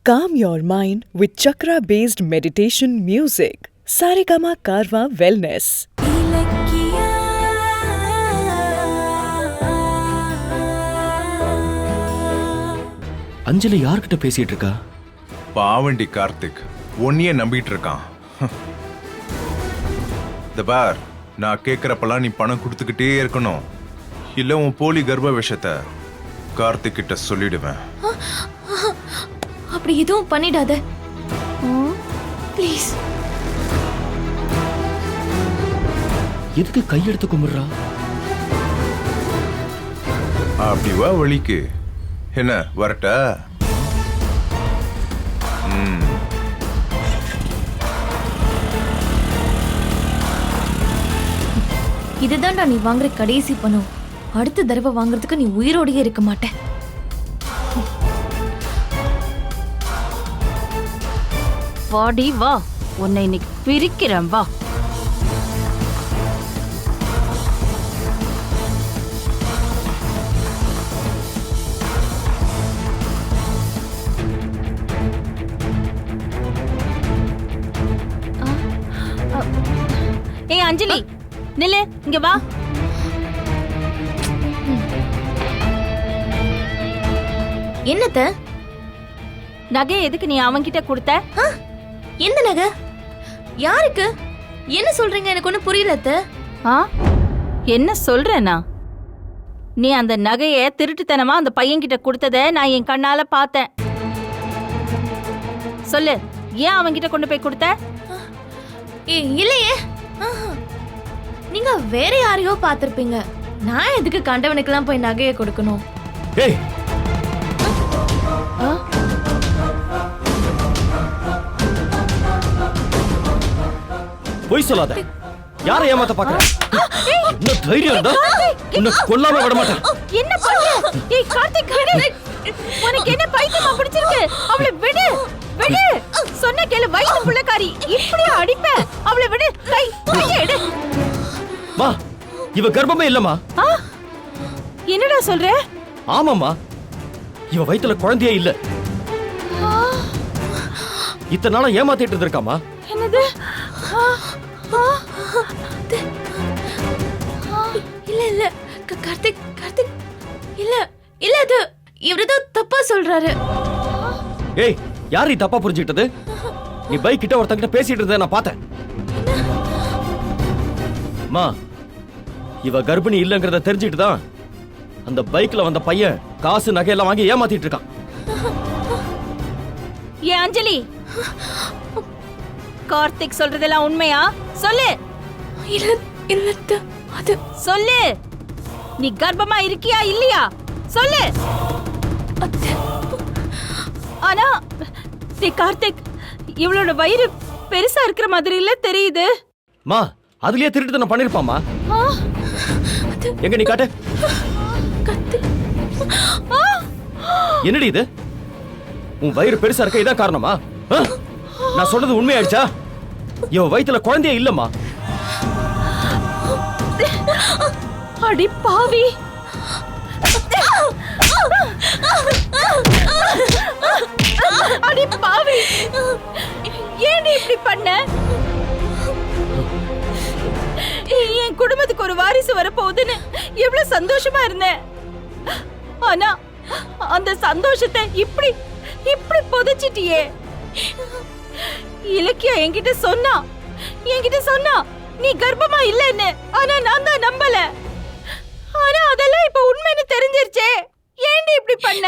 Calm your mind with chakra-based meditation music. Saregama Karwa Wellness. அஞ்சலி யார்கிட்ட பேசிட்டு இருக்கா? பாவண்டி கார்த்திக் ஒன்னியே நம்பிட்டு இருக்கான். இந்த பார், நான் கேட்கறப்பெல்லாம் நீ பணம் கொடுத்துக்கிட்டே இருக்கணும். இல்ல உன் போலி கர்ப்ப விஷயத்தை கார்த்திக் கிட்ட சொல்லிடுவேன். அப்படி எதுவும் பண்ணிடாத ப்ளீஸ். எதுக்கு கையெடுத்து கும்பிடுறா? அப்படி வா வழிக்கு. என்ன வரட்டா? இதுதான்டா நீ வாங்குற கடைசி பணம். அடுத்த தடவை வாங்குறதுக்கு நீ உயிரோடயே இருக்க மாட்ட. வாடி வா, உன்னை இன்னைக்கு பிரிக்கிறேன் வா. ஏய் அஞ்சலி, நில்லு, இங்க வா. என்னத்த நகை எதுக்கு நீ அவன்கிட்ட கொடுத்த? எந்த நகை? யாருக்கு? என்ன சொல்றீங்க? எனக்கு ஒண்ணு புரியல. என்ன சொல்றேனா? நீ அந்த நகைய திருட்டுத்தனமா அந்த பையன்கிட்ட கொடுத்தத நான் என் கண்ணால பார்த்தேன். சொல்லு, ஏன் அவன்கிட்ட கொண்டு போய் கொடுத்த? இல்லையே, நீங்க வேற யாரையோ பார்த்திருப்பீங்க. நான் எதுக்கு கண்டவனுக்கெல்லாம் போய் நகையை கொடுக்கணும்? ஏய், பொய் சொல்லாத. யாரை ஏமாத்த பாக்குற? என்ன தைரியம் இருந்தா உன்னை கொல்லாம விட மாட்டேன். என்ன பண்ணு? ஏய் கார்த்திக், விடு. உனக்கு என்ன பைத்தியமா பிடிச்சிருக்கு? அவளை விடு, விடு. சொன்ன கேளு, வயித்து புள்ளக்காரி. இப்படியே அடிப்ப. அவளை விடு. கையை எடு. வா, இவ கர்ப்பமே இல்லம்மா. என்னடா சொல்ற? ஆமாம்மா, இவ வயித்துல குழந்தையே இல்ல. இத்தனை நாளா ஏமாத்திட்டு இருந்திருக்காமா. என்னது? இல்ல இல்ல கார்த்திக், கார்த்திக் இல்ல இல்ல, அது இவருதான் தப்பா சொல்றாரு. ஏய், யார் நீ தப்பா புரிஞ்சுக்கிட்டது? நீ பைக் கிட்ட ஒருத்தங்கிட்ட பேசிட்டு இருந்த நான் பார்த்தேன். மா, இவ கர்ப்பிணி இல்லங்கறத தெரிஞ்சிட்டு தான் அந்த பைக்ல வந்த பையன் காசு நகையெல்லாம் வாங்கி ஏமாத்திட்டு இருக்கான். ஏ அஞ்சலி, கார்த்திக் சொல்றதெல்லாம் உண்மையா? சொல்லு. இல்ல இல்ல, அது சொல்லு. நீ கர்ப்பமா இருக்கியா இல்லையா? சொல்லு. ஆனா கார்த்திக், இவளோட வயிறு பெருசா இருக்கிற மாதிரி இல்ல தெரியுது. மா, அதுலயே திருட்டு நான் பண்ணிருப்பாமா. எங்க நீ காட்டு. என்னடி இது? உன் வயிறு பெருசா இருக்க இதான் காரணமா? நான் சொல்றது உண்மையாயிடுச்சா? இவன் வயித்துல குழந்தையே இல்லம்மா. அடி பாவி. அடி பாவி, ஏன் இப்படி பண்ண? என் குடும்பத்துக்கு ஒரு வாரிசு வரப்போகுதுன்னு எவ்வளவு சந்தோஷமா இருந்தேன். ஆனா அந்த சந்தோஷத்தை இப்படி இப்படி புதைச்சிட்டியே. இலக்கியா என்கிட்ட சொன்னா நீ கர்ப்பமா இல்லன்னு. ஆனா நான் தான் நம்பல. ஆனா அதெல்லாம் இப்ப உண்மைன்னு தெரிஞ்சிருச்சே. ஏன்டி இப்படி பண்ண?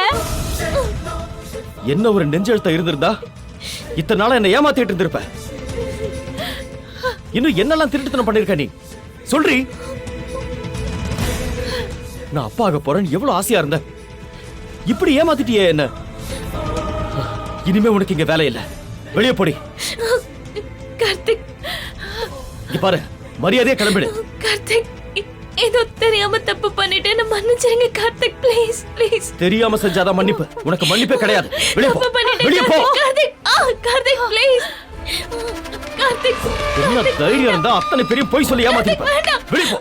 என்ன ஒரு நெஞ்செழுத்த இருந்திருந்தா இத்தனை நாளா என்ன ஏமாத்திட்டு இருந்திருப்ப. இன்னும் என்னெல்லாம் திருட்டுத்தனம் பண்ணிருக்க நீ? சொல்றி. நான் அப்பா ஆக போறேன்னு எவ்வளவு ஆசையா இருந்த. இப்படி ஏமாத்திட்டியே என்ன. இனிமே உனக்கு இங்க வேலை இல்ல. வெளியே போடி. கார்த்திக், இங்க பாரு, மரியாதையா கிளம்பிடு. கார்த்திக், ஏதோ தெரியாம தப்பு பண்ணிட்டேன்னு மன்னிச்சிருங்க கார்த்திக், ப்ளீஸ் ப்ளீஸ். தெரியாம செஞ்சாதான் மன்னிப்பு. உனக்கு மன்னிப்பே கிடையாது. வெளியே போ. வெளியே போ. கார்த்திக், கார்த்திக் ப்ளீஸ். கார்த்திக், என்ன தைரியம் இருந்தா அத்தனை பெரிய பொய் சொல்லி ஏமாத்திருப்ப. வெளியே போ.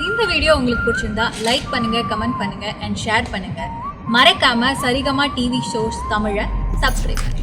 இந்த வீடியோ உங்களுக்கு பிடிச்சிருந்தா லைக் பண்ணுங்க, கமெண்ட் பண்ணுங்க அண்ட் ஷேர் பண்ணுங்க. மறக்காம சரிகமா டிவி ஷோஸ் தமிழை சப்ஸ்கிரைப் பண்ணுங்க.